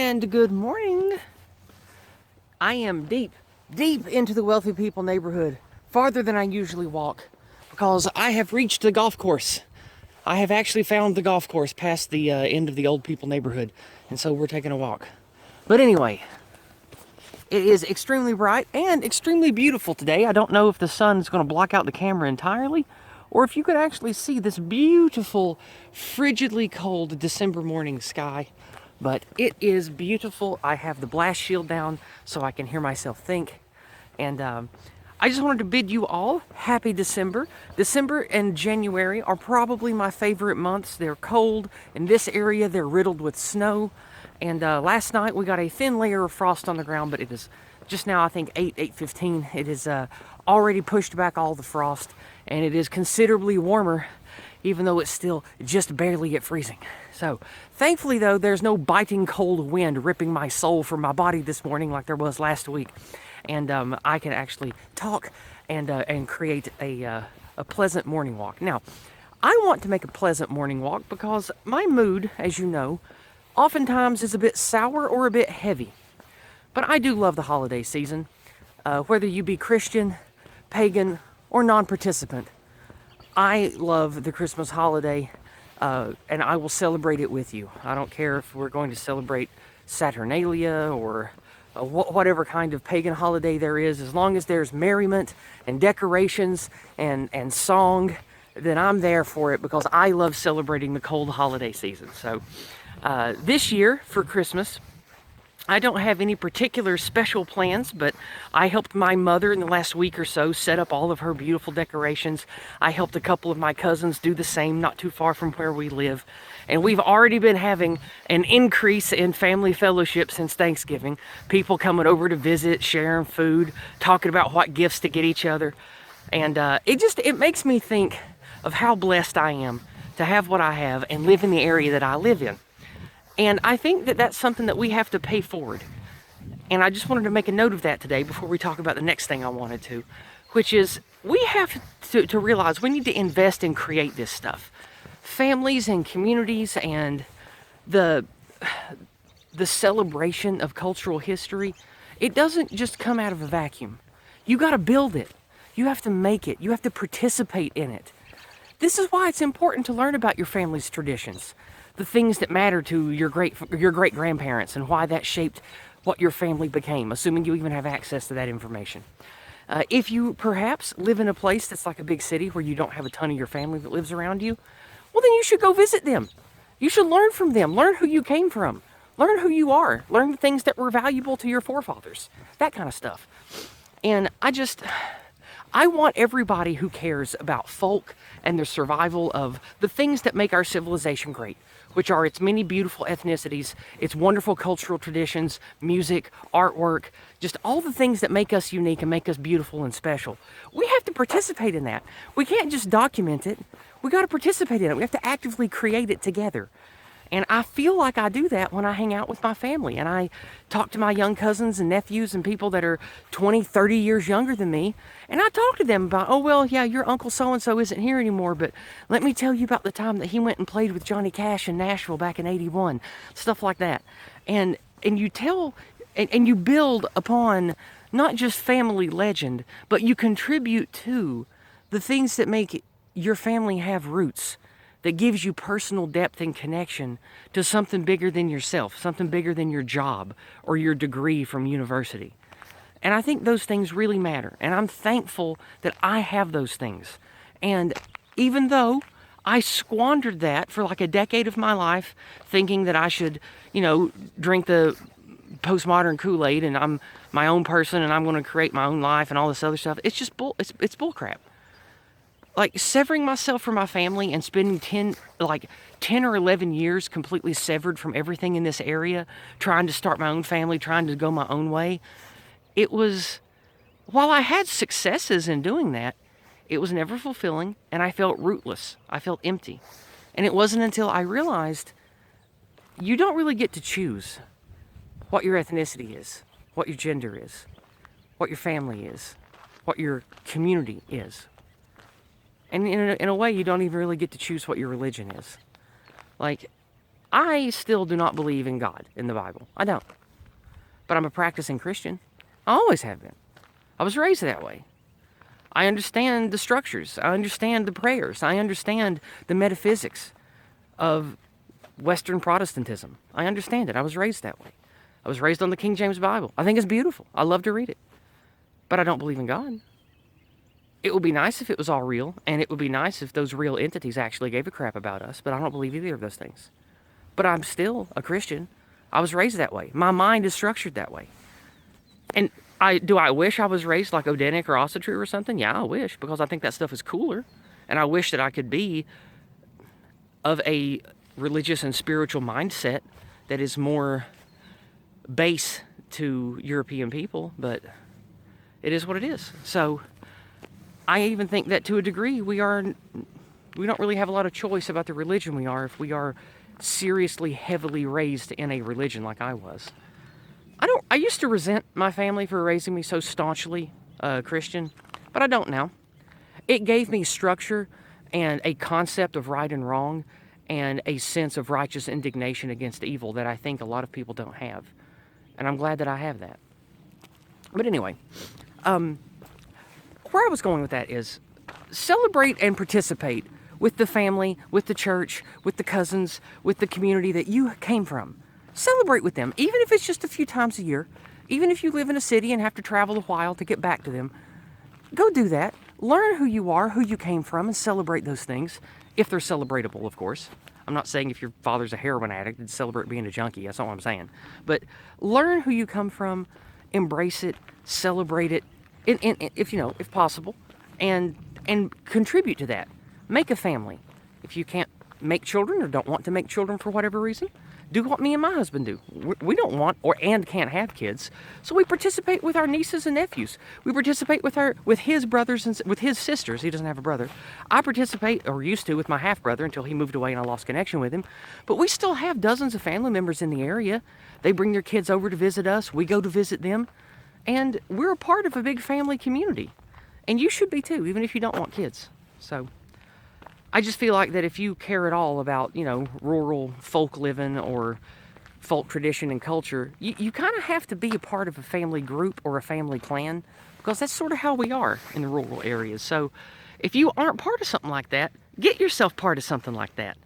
And good morning. I am deep into the wealthy people neighborhood, farther than I usually walk, because I have reached the golf course. I have actually found the golf course past the end of the old people neighborhood, and so we're taking a walk. But anyway, it is extremely bright and extremely beautiful today. I don't know if the sun is going to block out the camera entirely, or if you could actually see this beautiful, frigidly cold December morning sky. But it is beautiful. I have the blast shield down so I can hear myself think. And I just wanted to bid you all happy December. December and January are probably my favorite months. They're cold. In this area, they're riddled with snow. And last night we got a thin layer of frost on the ground, but it is just now, I think, 8:15. It has already pushed back all the frost, and it is considerably warmer, even though it's still just barely at freezing. So, thankfully though, there's no biting cold wind ripping my soul from my body this morning like there was last week. And I can actually talk and create a pleasant morning walk. Now, I want to make a pleasant morning walk because my mood, as you know, oftentimes is a bit sour or a bit heavy. But I do love the holiday season, whether you be Christian, pagan, or non-participant. I love the Christmas holiday, and I will celebrate it with you. I don't care if we're going to celebrate Saturnalia or whatever kind of pagan holiday there is. As long as there's merriment and decorations and song, then I'm there for it because I love celebrating the cold holiday season. So this year for Christmas, I don't have any particular special plans, but I helped my mother in the last week or so set up all of her beautiful decorations. I helped a couple of my cousins do the same, not too far from where we live. And we've already been having an increase in family fellowship since Thanksgiving. People coming over to visit, sharing food, talking about what gifts to get each other. And it makes me think of how blessed I am to have what I have and live in the area that I live in. And I think that that's something that we have to pay forward. And I just wanted to make a note of that today before we talk about the next thing I wanted to, which is we have to realize we need to invest and create this stuff. Families and communities and the celebration of cultural history, it doesn't just come out of a vacuum. You got to build it. You have to make it. You have to participate in it. This is why it's important to learn about your family's traditions. The things that matter to your great-grandparents and why that shaped what your family became, assuming you even have access to that information. If you perhaps live in a place that's like a big city where you don't have a ton of your family that lives around you, well, then you should go visit them. You should learn from them. Learn who you came from. Learn who you are. Learn the things that were valuable to your forefathers. That kind of stuff. And I want everybody who cares about folk and the survival of the things that make our civilization great, which are its many beautiful ethnicities, its wonderful cultural traditions, music, artwork, just all the things that make us unique and make us beautiful and special. We have to participate in that. We can't just document it. We got to participate in it. We have to actively create it together. And I feel like I do that when I hang out with my family and I talk to my young cousins and nephews and people that are 20, 30 years younger than me. And I talk to them about, oh, well, yeah, your Uncle so-and-so isn't here anymore, but let me tell you about the time that he went and played with Johnny Cash in Nashville back in '81, stuff like that. And you tell, and you build upon not just family legend, but you contribute to the things that make your family have roots, that gives you personal depth and connection to something bigger than yourself, something bigger than your job or your degree from university. And I think those things really matter. And I'm thankful that I have those things. And even though I squandered that for like a decade of my life, thinking that I should, drink the postmodern Kool-Aid and I'm my own person and I'm going to create my own life and all this other stuff, it's just it's bull crap. Like severing myself from my family and spending 10 or 11 years completely severed from everything in this area, trying to start my own family, trying to go my own way. It was, while I had successes in doing that, it was never fulfilling and I felt rootless. I felt empty. And it wasn't until I realized you don't really get to choose what your ethnicity is, what your gender is, what your family is, what your community is. And in a way, you don't even really get to choose what your religion is. Like, I still do not believe in God in the Bible. I don't. But I'm a practicing Christian. I always have been. I was raised that way. I understand the structures. I understand the prayers. I understand the metaphysics of Western Protestantism. I understand it. I was raised that way. I was raised on the King James Bible. I think it's beautiful. I love to read it. But I don't believe in God. It would be nice if it was all real, and it would be nice if those real entities actually gave a crap about us, but I don't believe either of those things. But I'm still a Christian. I was raised that way. My mind is structured that way. And do I wish I was raised like Odenic or Ossetru or something? Yeah, I wish, because I think that stuff is cooler. And I wish that I could be of a religious and spiritual mindset that is more base to European people, but it is what it is. So I even think that to a degree we don't really have a lot of choice about the religion we are if we are seriously heavily raised in a religion like I was. I used to resent my family for raising me so staunchly Christian, but I don't now. It gave me structure and a concept of right and wrong and a sense of righteous indignation against evil that I think a lot of people don't have. And I'm glad that I have that. But anyway, where I was going with that is celebrate and participate with the family, with the church, with the cousins, with the community that you came from. Celebrate with them, even if it's just a few times a year. Even if you live in a city and have to travel a while to get back to them. Go do that. Learn who you are, who you came from, and celebrate those things, if they're celebratable, of course. I'm not saying if your father's a heroin addict and celebrate being a junkie. That's not what I'm saying. But learn who you come from, embrace it, celebrate it, if possible, and contribute to that. Make a family. If you can't make children or don't want to make children for whatever reason, do what me and my husband do. We don't want and can't have kids, so we participate with our nieces and nephews. We participate with his brothers and with his sisters. He doesn't have a brother. I participate, or used to, with my half brother until he moved away and I lost connection with him. But we still have dozens of family members in the area. They bring their kids over to visit us. We go to visit them, and we're a part of a big family community. And you should be too, even if you don't want kids. So I just feel like that if you care at all about, rural folk living or folk tradition and culture, you kind of have to be a part of a family group or a family clan, because that's sort of how we are in the rural areas. So if you aren't part of something like that, get yourself part of something like that.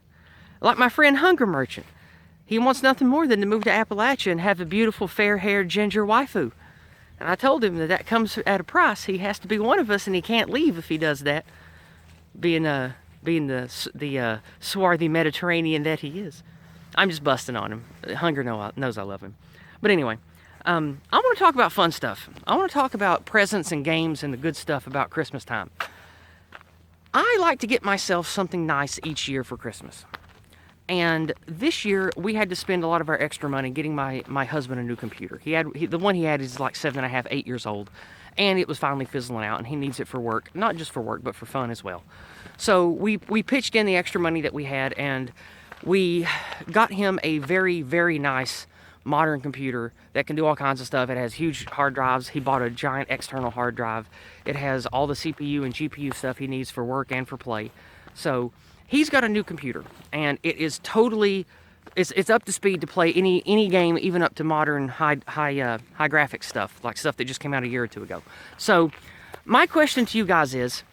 Like my friend Hunger Merchant. He wants nothing more than to move to Appalachia and have a beautiful fair-haired ginger waifu. And I told him that comes at a price. He has to be one of us, and he can't leave if he does that, being the swarthy Mediterranean that he is. I'm just busting on him. Hunger knows I love him. But anyway, I want to talk about fun stuff. I want to talk about presents and games and the good stuff about Christmas time. I like to get myself something nice each year for Christmas. And this year, we had to spend a lot of our extra money getting my husband a new computer. The one he had is like 7.5, 8 years old. And it was finally fizzling out, and he needs it for work. Not just for work, but for fun as well. So we pitched in the extra money that we had, and we got him a very, very nice modern computer that can do all kinds of stuff. It has huge hard drives. He bought a giant external hard drive. It has all the CPU and GPU stuff he needs for work and for play. So he's got a new computer, and it is totally... It's up to speed to play any game, even up to modern high graphics stuff, like stuff that just came out a year or two ago. So my question to you guys is,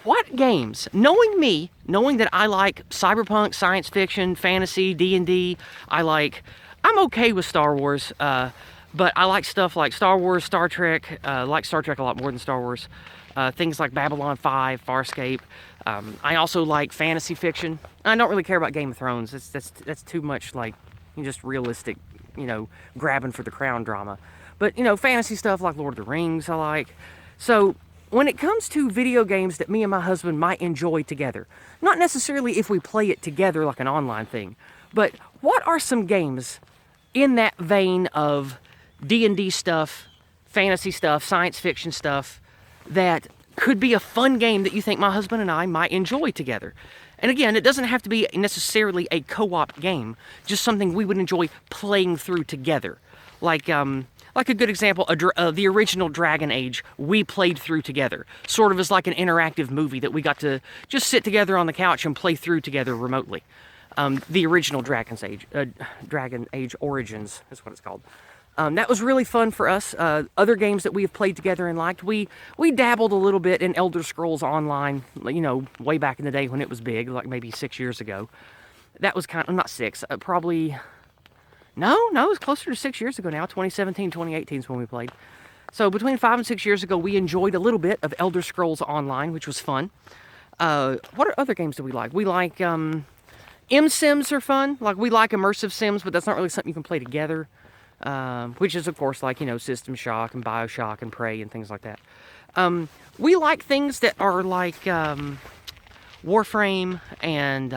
what games, knowing me, knowing that I like cyberpunk, science fiction, fantasy, D&D, I'm okay with Star Wars, but I like stuff like Star Wars, Star Trek, I like Star Trek a lot more than Star Wars. Things like Babylon 5, Farscape. I also like fantasy fiction. I don't really care about Game of Thrones. That's too much like just realistic, grabbing for the crown drama. But, fantasy stuff like Lord of the Rings I like. So when it comes to video games that me and my husband might enjoy together, not necessarily if we play it together like an online thing, but what are some games in that vein of D&D stuff, fantasy stuff, science fiction stuff, that could be a fun game that you think my husband and I might enjoy together? And again, it doesn't have to be necessarily a co-op game, just something we would enjoy playing through together. Like a good example, the original Dragon Age, we played through together. Sort of as like an interactive movie that we got to just sit together on the couch and play through together remotely. The original Dragon Age Origins is what it's called. That was really fun for us. Other games that we have played together and liked, we dabbled a little bit in Elder Scrolls Online, you know, way back in the day when it was big, like maybe 6 years ago. That was kind of, not 6, probably, no, it was closer to 6 years ago now. 2017, 2018 is when we played. So between 5 and 6 years ago, we enjoyed a little bit of Elder Scrolls Online, which was fun. What other games do we like? We like, M-Sims are fun. Like, we like immersive sims, but that's not really something you can play together. Which is, of course, like, you know, System Shock and Bioshock and Prey and things like that. We like things that are like Warframe and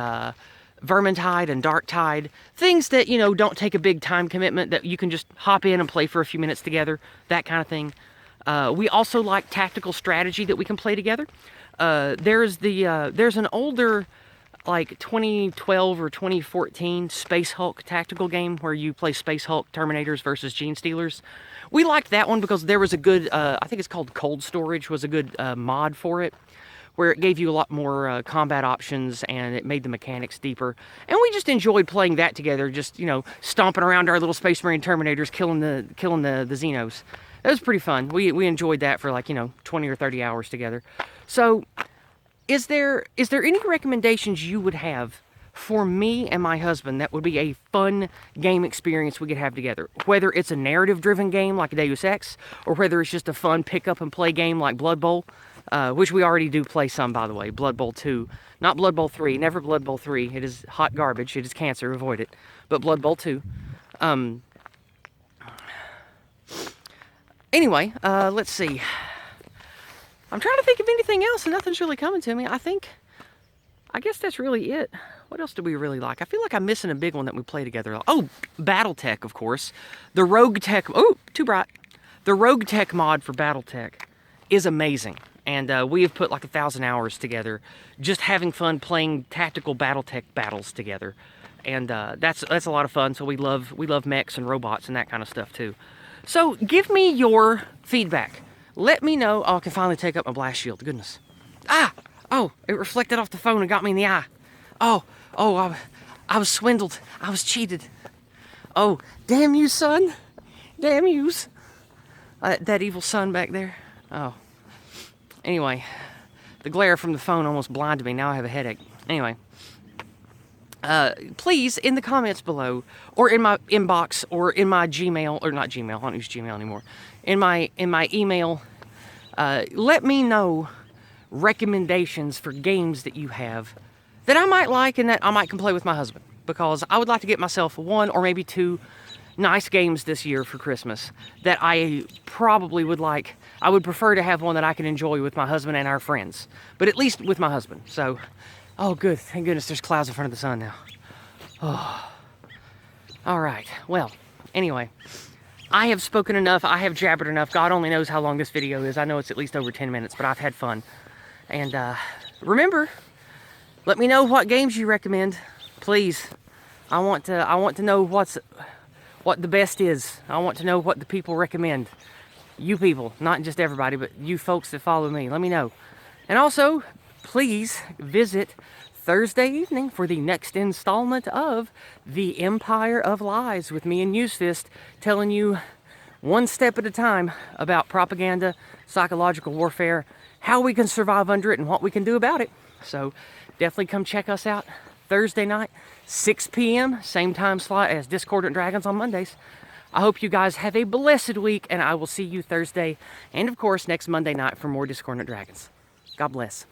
Vermintide and Darktide. Things that, you know, don't take a big time commitment, that you can just hop in and play for a few minutes together, that kind of thing. We also like tactical strategy that we can play together. There's an older, like 2012 or 2014 Space Hulk tactical game where you play Space Hulk Terminators versus Gene Stealers. We liked that one because there was a good, I think it's called Cold Storage, was a good mod for it, where it gave you a lot more combat options and it made the mechanics deeper. And we just enjoyed playing that together, just, you know, stomping around our little Space Marine Terminators, killing the Xenos. That was pretty fun. We enjoyed that for, like, you know, 20 or 30 hours together. So, Is there any recommendations you would have for me and my husband that would be a fun game experience we could have together? Whether it's a narrative-driven game like Deus Ex, or whether it's just a fun pick-up-and-play game like Blood Bowl, which we already do play some, by the way. Blood Bowl 2. Not Blood Bowl 3. Never Blood Bowl 3. It is hot garbage. It is cancer. Avoid it. But Blood Bowl 2. Anyway, let's see. I'm trying to think of anything else, and nothing's really coming to me. I guess that's really it. What else do we really like? I feel like I'm missing a big one that we play together. Oh, Battletech, of course. The Rogue Tech, oh, too bright. The Rogue Tech mod for Battletech is amazing. And we have put like 1,000 hours together just having fun playing tactical Battletech battles together. And that's a lot of fun, so we love mechs and robots and that kind of stuff too. So give me your feedback. Let me know. Oh, I can finally take up my blast shield. Goodness. Ah! Oh, it reflected off the phone and got me in the eye. Oh, I was swindled. I was cheated. Oh, damn you, son. Damn yous. That evil son back there. Oh. Anyway, the glare from the phone almost blinded me. Now I have a headache. Anyway. Please, in the comments below, or in my inbox, or in my Gmail, or not Gmail, I don't use Gmail anymore, in my email, let me know recommendations for games that you have that I might like and that I might can play with my husband, because I would like to get myself 1 or maybe 2 nice games this year for Christmas that I probably would like. I would prefer to have one that I can enjoy with my husband and our friends, but at least with my husband. So, oh good, thank goodness there's clouds in front of the sun now. Oh. All right, well, anyway, I have spoken enough, I have jabbered enough. God only knows how long this video is. I know it's at least over 10 minutes, but I've had fun. And remember, let me know what games you recommend, please. I want to know what the best is. I want to know what the people recommend. You people, not just everybody, but you folks that follow me. Let me know. And also, please visit Thursday evening for the next installment of The Empire of Lies with me and Yizz, telling you one step at a time about propaganda, psychological warfare, how we can survive under it, and what we can do about it. So definitely come check us out Thursday night, 6 p.m., same time slot as Discordant Dragons on Mondays. I hope you guys have a blessed week, and I will see you Thursday, and of course next Monday night for more Discordant Dragons. God bless.